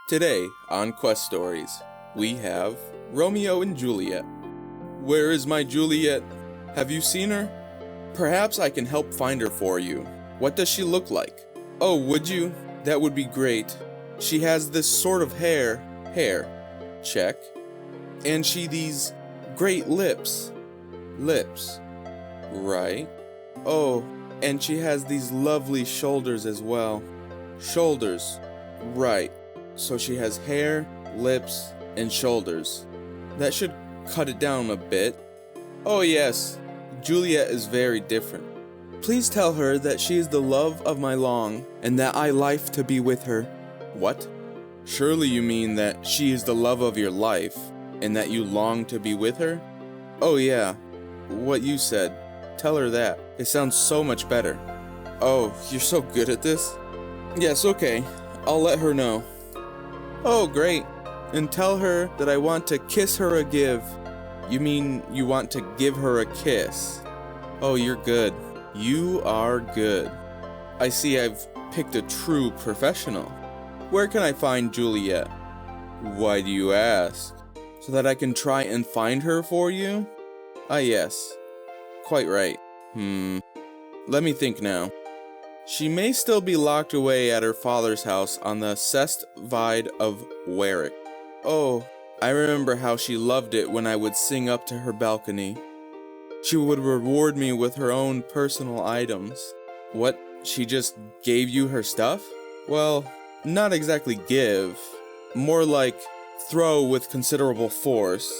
Today on Quest Stories, we have Romeo and Juliet. Where is my Juliet? Have you seen her? Perhaps I can help find her for you. What does she look like? Oh, would you? That would be great. She has this sort of hair. Check. And these great lips. Right. Oh, and she has these lovely shoulders as well. Shoulders. Right. So she has hair, lips, and shoulders. That should cut it down a bit. Oh yes, Juliet is very different. Please tell her that she is the love of my long, and that I life to be with her. What? Surely you mean that she is the love of your life, and that you long to be with her? Oh yeah, what you said. Tell her that. It sounds so much better. Oh, you're so good at this? Yes, okay. I'll let her know. Oh, great. And tell her that I want to kiss her a give. You mean you want to give her a kiss? Oh, you're good. You are good. I see I've picked a true professional. Where can I find Juliet? Why do you ask? So that I can try and find her for you? Ah, yes. Quite right. Let me think now. She may still be locked away at her father's house on the Cest Vide of Warwick. Oh, I remember how she loved it when I would sing up to her balcony. She would reward me with her own personal items. What, she just gave you her stuff? Well, not exactly give. More like throw with considerable force.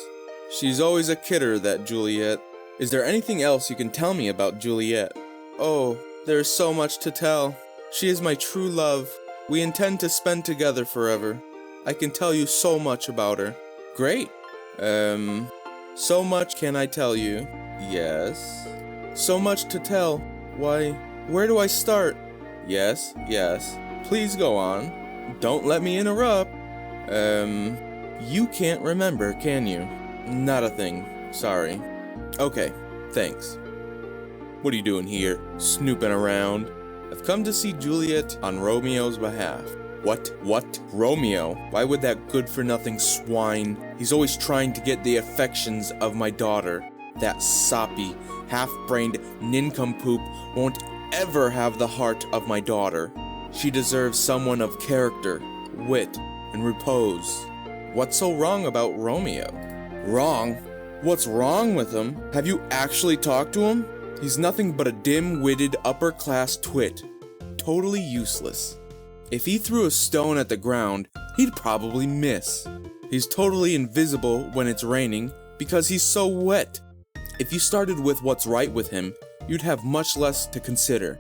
She's always a kidder, that Juliet. Is there anything else you can tell me about Juliet? Oh, there's so much to tell. She is my true love. We intend to spend together forever. I can tell you so much about her. Great. So much can I tell you? Yes. So much to tell. Why, where do I start? Yes. Please go on. Don't let me interrupt. You can't remember, can you? Not a thing. Sorry. Okay, thanks. What are you doing here? Snooping around? I've come to see Juliet on Romeo's behalf. What? Romeo? Why would that good-for-nothing swine? He's always trying to get the affections of my daughter. That soppy, half-brained nincompoop won't ever have the heart of my daughter. She deserves someone of character, wit, and repose. What's so wrong about Romeo? Wrong? What's wrong with him? Have you actually talked to him? He's nothing but a dim-witted upper-class twit. Totally useless. If he threw a stone at the ground, he'd probably miss. He's totally invisible when it's raining because he's so wet. If you started with what's right with him, you'd have much less to consider.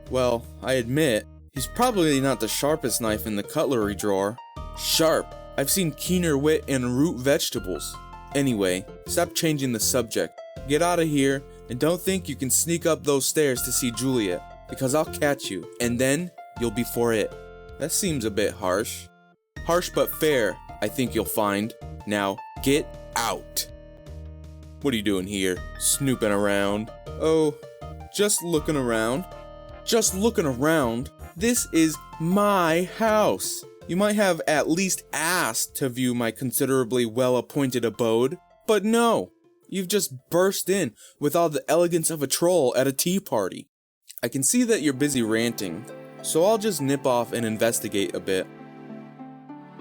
Well, I admit, he's probably not the sharpest knife in the cutlery drawer. Sharp! I've seen keener wit in root vegetables. Anyway, stop changing the subject. Get out of here, and don't think you can sneak up those stairs to see Juliet, because I'll catch you, and then you'll be for it. That seems a bit harsh. Harsh but fair, I think you'll find. Now, get out. What are you doing here? Snooping around? Oh, just looking around. Just looking around? This is my house. You might have at least asked to view my considerably well-appointed abode, but no. You've just burst in with all the elegance of a troll at a tea party. I can see that you're busy ranting, so I'll just nip off and investigate a bit.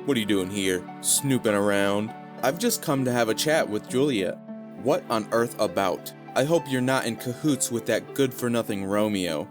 What are you doing here? Snooping around? I've just come to have a chat with Juliet. What on earth about? I hope you're not in cahoots with that good-for-nothing Romeo.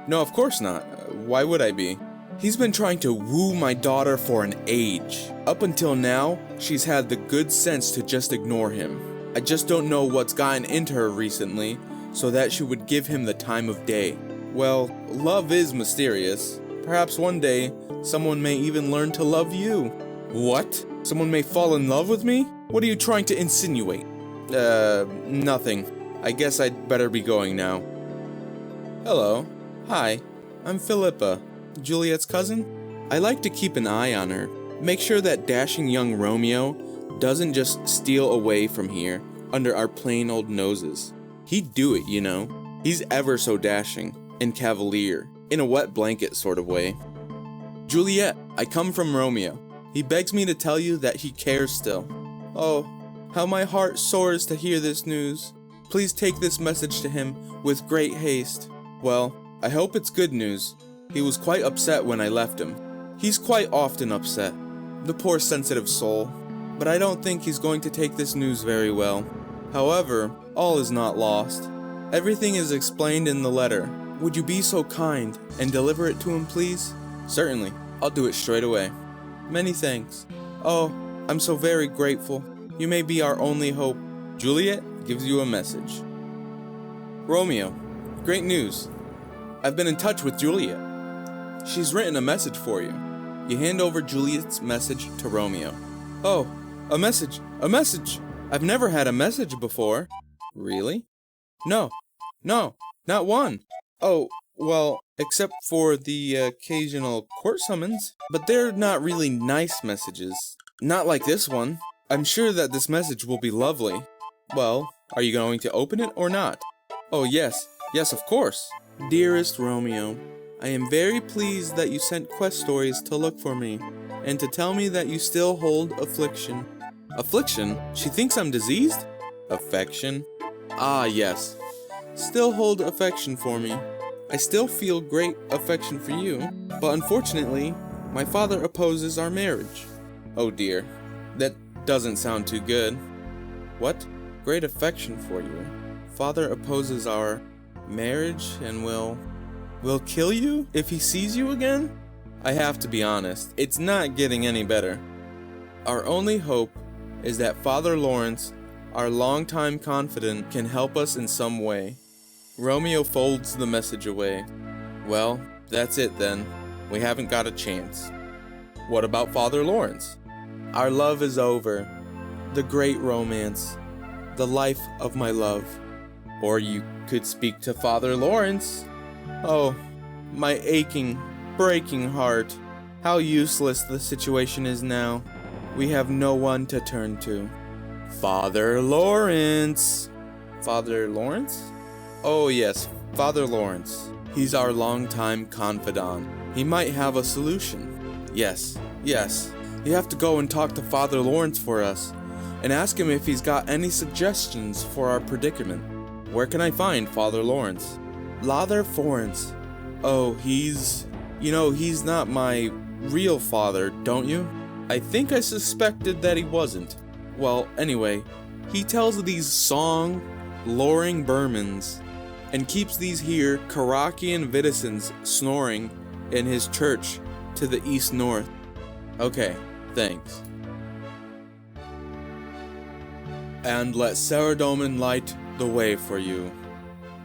No, of course not. Why would I be? He's been trying to woo my daughter for an age. Up until now, she's had the good sense to just ignore him. I just don't know what's gotten into her recently, so that she would give him the time of day. Well, love is mysterious. Perhaps one day, someone may even learn to love you. What? Someone may fall in love with me? What are you trying to insinuate? Nothing. I guess I'd better be going now. Hello. Hi. I'm Philippa, Juliet's cousin. I like to keep an eye on her. Make sure that dashing young Romeo doesn't just steal away from here under our plain old noses. He'd do it, you know. He's ever so dashing and cavalier, in a wet blanket sort of way. Juliet, I come from Romeo. He begs me to tell you that he cares still. Oh, how my heart soars to hear this news. Please take this message to him with great haste. Well, I hope it's good news. He was quite upset when I left him. He's quite often upset, the poor sensitive soul. But I don't think he's going to take this news very well. However, all is not lost. Everything is explained in the letter. Would you be so kind and deliver it to him, please? Certainly, I'll do it straight away. Many thanks. Oh, I'm so very grateful. You may be our only hope. Juliet gives you a message. Romeo, great news. I've been in touch with Juliet. She's written a message for you. You hand over Juliet's message to Romeo. Oh, a message, a message. I've never had a message before. Really? No, not one. Oh, well, except for the occasional court summons. But they're not really nice messages. Not like this one. I'm sure that this message will be lovely. Well, are you going to open it or not? Oh, yes, of course. Dearest Romeo, I am very pleased that you sent quest stories to look for me, and to tell me that you still hold affliction. Affliction? She thinks I'm diseased? Affection? Ah, yes. Still hold affection for me. I still feel great affection for you, but unfortunately, my father opposes our marriage. Oh dear, that doesn't sound too good. What? Great affection for you. Father opposes our marriage and will kill you if he sees you again? I have to be honest, it's not getting any better. Our only hope is that Father Lawrence, our longtime confidant, can help us in some way. Romeo folds the message away. Well, that's it then. We haven't got a chance. What about Father Lawrence? Our love is over. The great romance. The life of my love. Or you could speak to Father Lawrence. Oh, my aching, breaking heart. How useless the situation is now. We have no one to turn to. Father Lawrence. Father Lawrence? Oh yes, Father Lawrence. He's our longtime confidant. He might have a solution. Yes. You have to go and talk to Father Lawrence for us, and ask him if he's got any suggestions for our predicament. Where can I find Father Lawrence? Father Lawrence. Oh, he's not my real father, don't you? I think I suspected that he wasn't. Well, anyway, he tells these song-loring Burmans, and keeps these here Karakian citizens snoring in his church to the east-north. Okay, thanks. And let Saradomin light the way for you.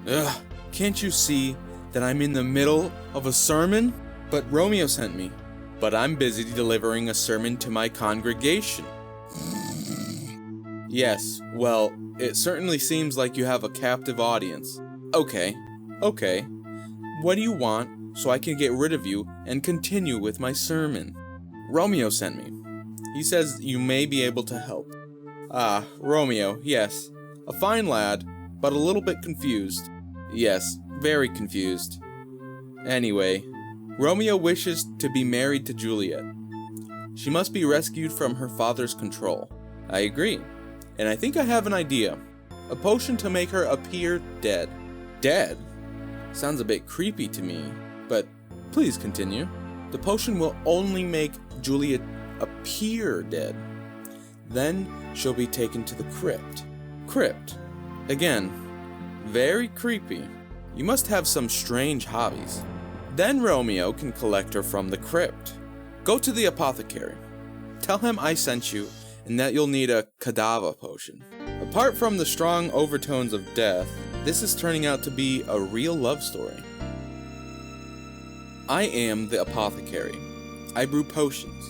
Ugh, can't you see that I'm in the middle of a sermon? But Romeo sent me. But I'm busy delivering a sermon to my congregation. Yes, well, it certainly seems like you have a captive audience. Okay. What do you want so I can get rid of you and continue with my sermon? Romeo sent me. He says you may be able to help. Ah, Romeo, yes. A fine lad, but a little bit confused. Yes, very confused. Anyway, Romeo wishes to be married to Juliet. She must be rescued from her father's control. I agree. And I think I have an idea. A potion to make her appear dead. Dead? Sounds a bit creepy to me, but please continue. The potion will only make Juliet appear dead. Then she'll be taken to the crypt. Crypt? Again, very creepy. You must have some strange hobbies. Then Romeo can collect her from the crypt. Go to the apothecary. Tell him I sent you and that you'll need a cadaver potion. Apart from the strong overtones of death, this is turning out to be a real love story. I am the apothecary. I brew potions.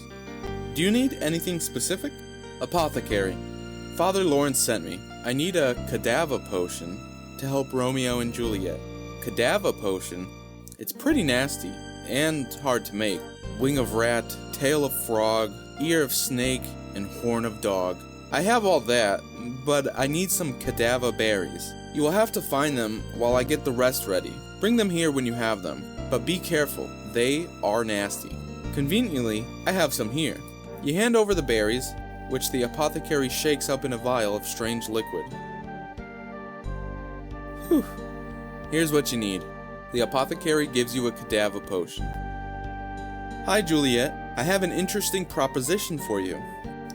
Do you need anything specific? Apothecary. Father Lawrence sent me. I need a cadaver potion to help Romeo and Juliet. Cadaver potion? It's pretty nasty and hard to make. Wing of rat, tail of frog, ear of snake, and horn of dog. I have all that, but I need some cadaver berries. You will have to find them while I get the rest ready. Bring them here when you have them, but be careful, they are nasty. Conveniently, I have some here. You hand over the berries, which the apothecary shakes up in a vial of strange liquid. Whew. Here's what you need. The apothecary gives you a cadaver potion. Hi, Juliet. I have an interesting proposition for you.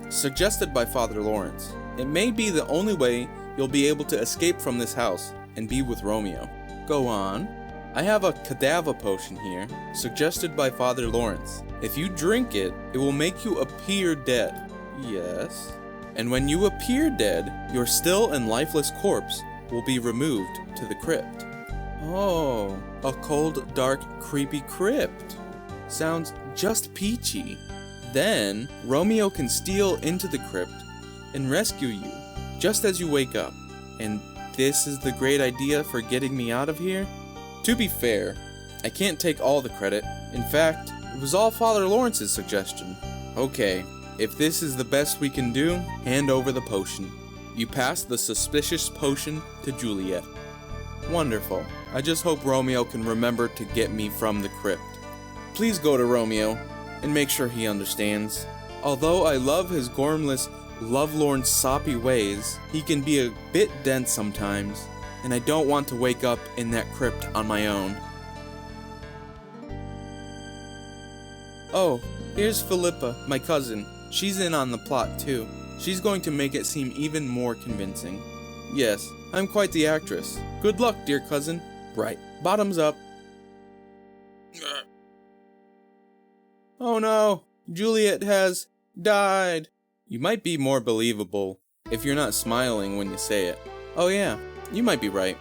Suggested by Father Lawrence. It may be the only way you'll be able to escape from this house and be with Romeo. Go on. I have a cadaver potion here, suggested by Father Lawrence. If you drink it, it will make you appear dead. Yes. And when you appear dead, your still and lifeless corpse will be removed to the crypt. Oh, a cold, dark, creepy crypt. Sounds just peachy. Then, Romeo can steal into the crypt and rescue you, just as you wake up. And this is the great idea for getting me out of here? To be fair, I can't take all the credit. In fact, it was all Father Lawrence's suggestion. Okay, if this is the best we can do, hand over the potion. You pass the suspicious potion to Juliet. Wonderful. I just hope Romeo can remember to get me from the crypt. Please go to Romeo and make sure he understands. Although I love his gormless, lovelorn, soppy ways, he can be a bit dense sometimes, and I don't want to wake up in that crypt on my own. Oh, here's Philippa, my cousin. She's in on the plot too. She's going to make it seem even more convincing. Yes, I'm quite the actress. Good luck, dear cousin. Right, bottoms up. Oh no, Juliet has died. You might be more believable if you're not smiling when you say it. Oh yeah, you might be right.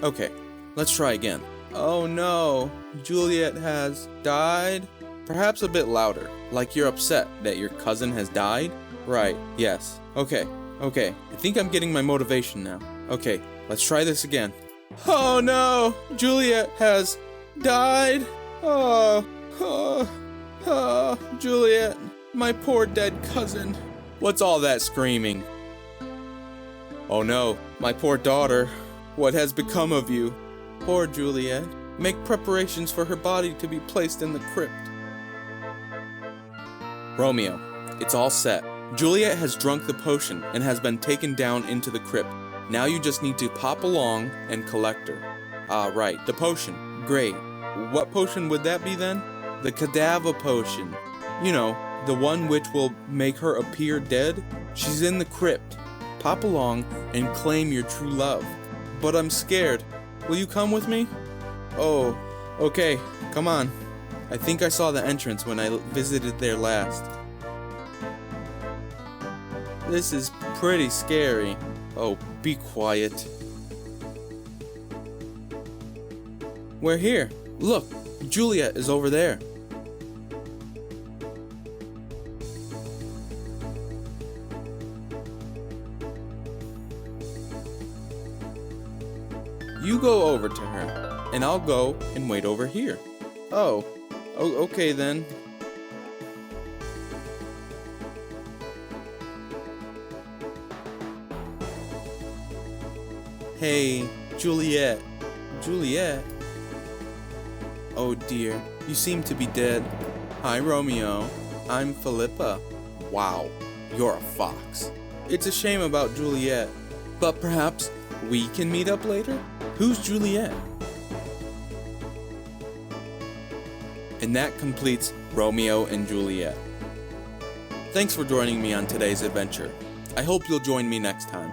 Okay, let's try again. Oh no, Juliet has died? Perhaps a bit louder, like you're upset that your cousin has died? Right, yes. Okay, I think I'm getting my motivation now. Okay, let's try this again. Oh no, Juliet has died? Oh, Juliet, my poor dead cousin. What's all that screaming? Oh no, my poor daughter. What has become of you? Poor Juliet. Make preparations for her body to be placed in the crypt. Romeo, it's all set. Juliet has drunk the potion and has been taken down into the crypt. Now you just need to pop along and collect her. Ah, right, the potion. Great. What potion would that be then? The cadaver potion. You know, the one which will make her appear dead. She's in the crypt. Pop along and claim your true love. But I'm scared. Will you come with me? Oh, okay, come on. I think I saw the entrance when I visited there last. This is pretty scary. Oh, be quiet. We're here. Look, Juliet is over there. You go over to her, and I'll go and wait over here. Oh, okay then. Hey, Juliet. Juliet? Oh dear, you seem to be dead. Hi, Romeo. I'm Philippa. Wow, you're a fox. It's a shame about Juliet, but perhaps we can meet up later? Who's Juliet? And that completes Romeo and Juliet. Thanks for joining me on today's adventure. I hope you'll join me next time.